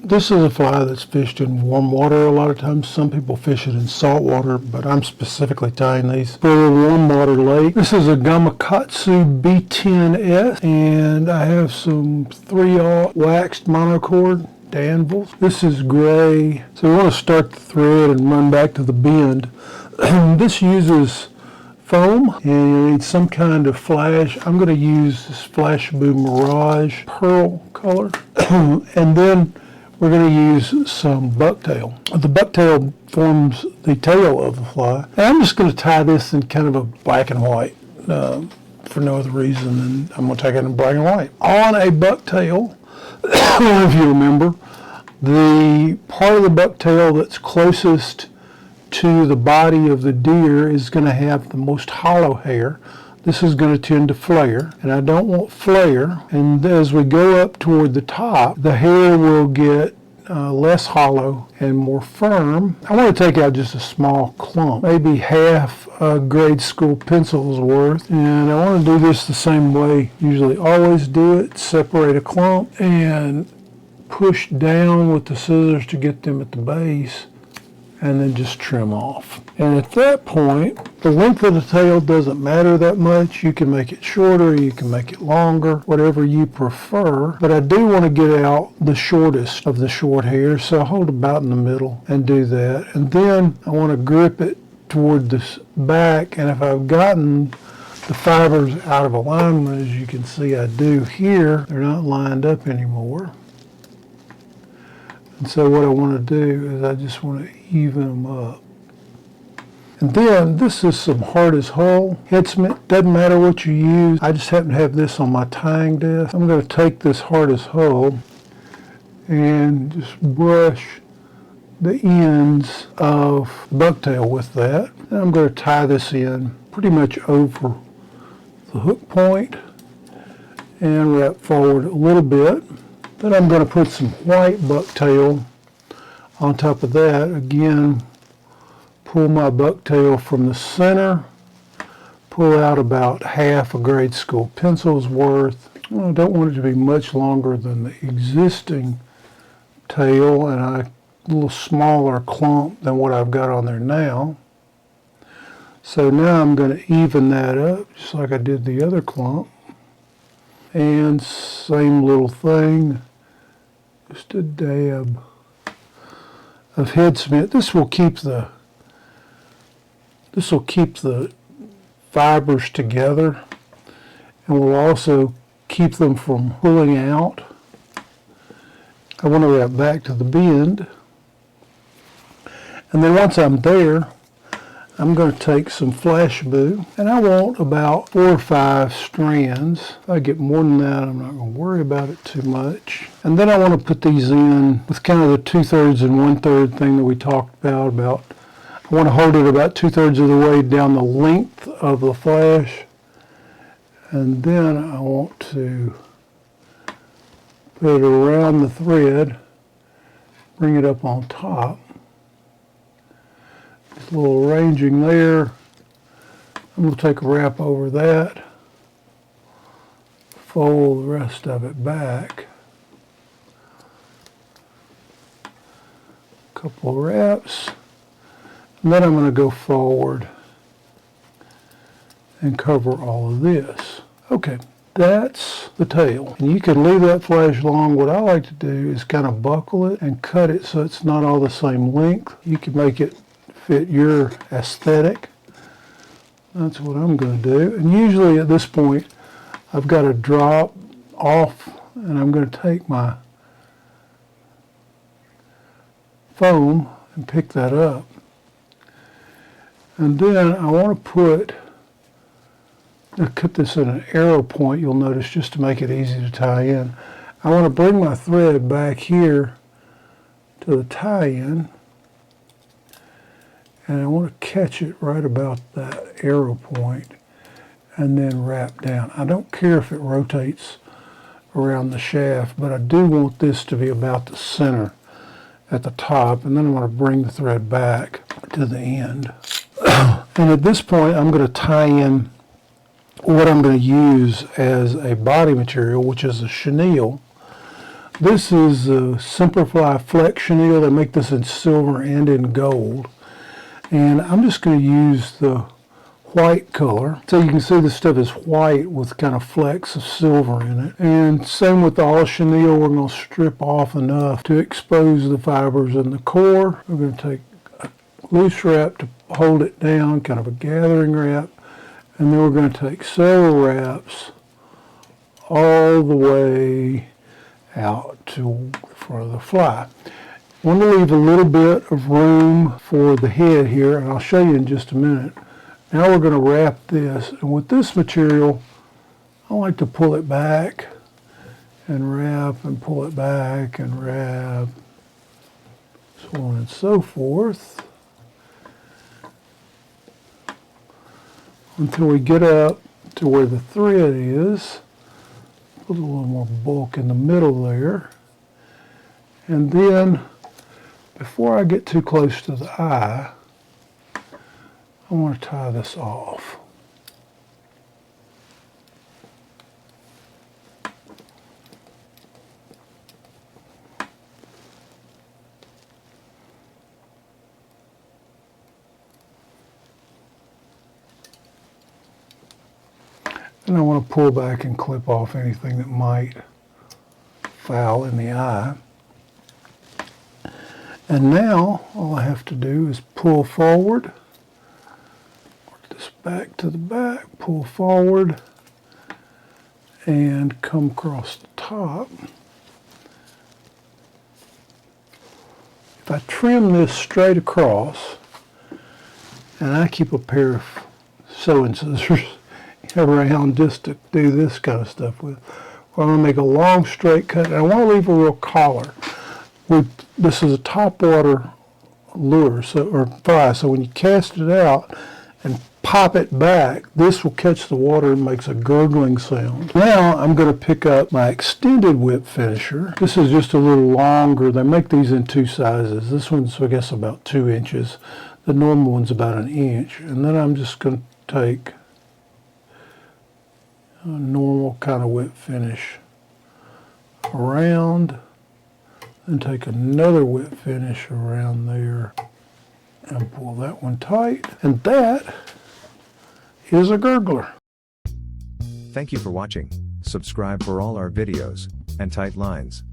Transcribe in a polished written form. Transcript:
This is a fly that's fished in warm water a lot of times. Some people fish it in salt water, but I'm specifically tying these for a warm water lake. This is a Gamakatsu B10S, and I have some 3/0 waxed monocord Danville. This is gray. So we want to start the thread and run back to the bend. This uses foam, and you need some kind of flash. I'm going to use this Flash Boom Mirage pearl color, and then we're going to use some bucktail. The bucktail forms the tail of the fly. And I'm just going to tie this in kind of a black and white for no other reason than I'm going to take it in black and white. On a bucktail, if you remember, the part of the bucktail that's closest to the body of the deer is going to have the most hollow hair. This is going to tend to flare, and I don't want flare. And as we go up toward the top, the hair will get less hollow and more firm. I want to take out just a small clump, maybe half a grade school pencil's worth. And I want to do this the same way. Usually always do it. Separate a clump and push down with the scissors to get them at the base, and then just trim off. And at that point, the length of the tail doesn't matter that much. You can make it shorter, you can make it longer, whatever you prefer. But I do want to get out the shortest of the short hair, so I'll hold about in the middle and do that. And then I want to grip it toward this back, and if I've gotten the fibers out of alignment, as you can see I do here, they're not lined up anymore. And so what I want to do is I just want to even them up. And then this is some hard as hull head cement. Doesn't matter what you use. I just happen to have this on my tying desk. I'm going to take this hard as hull and just brush the ends of bucktail with that. And I'm going to tie this in pretty much over the hook point and wrap forward a little bit. Then I'm going to put some white bucktail on top of that. Again, pull my bucktail from the center, pull out about half a grade school pencil's worth. I don't want it to be much longer than the existing tail, and a little smaller clump than what I've got on there now. So now I'm going to even that up, just like I did the other clump. And same little thing. Just a dab of head cement. This will keep the fibers together, and will also keep them from pulling out. I want to wrap back to the bend, and then once I'm there, I'm going to take some Flash Boo, and I want about 4 or 5 strands. If I get more than that, I'm not going to worry about it too much. And then I want to put these in with kind of the 2/3 and 1/3 thing that we talked about. I want to hold it about 2/3 of the way down the length of the flash, and then I want to put it around the thread, bring it up on top. Just a little arranging there. I'm going to take a wrap over that, fold the rest of it back, a couple of wraps, and then I'm going to go forward and cover all of this. Okay, that's the tail. And you can leave that flash long. What I like to do is kind of buckle it and cut it so it's not all the same length. You can make it fit your aesthetic. That's what I'm going to do. And usually at this point, I've got to drop off, and I'm going to take my foam and pick that up. And then I want to cut this at an arrow point, you'll notice, just to make it easy to tie in. I want to bring my thread back here to the tie-in, and I want to catch it right about that arrow point and then wrap down. I don't care if it rotates around the shaft, but I do want this to be about the center at the top, and then I want to bring the thread back to the end. And at this point, I'm going to tie in what I'm going to use as a body material, which is a chenille. This is a Simplify Flex chenille. They make this in silver and in gold. And I'm just going to use the white color. So you can see the stuff is white with kind of flecks of silver in it. And same with the all chenille, we're going to strip off enough to expose the fibers in the core. We're going to take a loose wrap to hold it down, kind of a gathering wrap. And then we're going to take several wraps all the way out to for the fly. I want to leave a little bit of room for the head here, and I'll show you in just a minute. Now we're going to wrap this, and with this material, I like to pull it back and wrap and pull it back and wrap, so on and so forth, until we get up to where the thread is. Put a little more bulk in the middle there. And then, before I get too close to the eye, I want to tie this off. And I want to pull back and clip off anything that might foul in the eye. And now all I have to do is pull forward, work this back to the back, pull forward, and come across the top. If I trim this straight across, and I keep a pair of sewing scissors around just to do this kind of stuff with. Well, I'm going to make a long straight cut, and I want to leave a real collar. This is a topwater lure, or fly, so when you cast it out and pop it back, this will catch the water and makes a gurgling sound. Now I'm going to pick up my extended whip finisher. This is just a little longer. They make these in two sizes. This one's, I guess, about 2 inches. The normal one's about 1 inch. And then I'm just going to take a normal kind of whip finish around, and take another whip finish around there and pull that one tight. And that is a gurgler. Thank you for watching. Subscribe for all our videos and tight lines.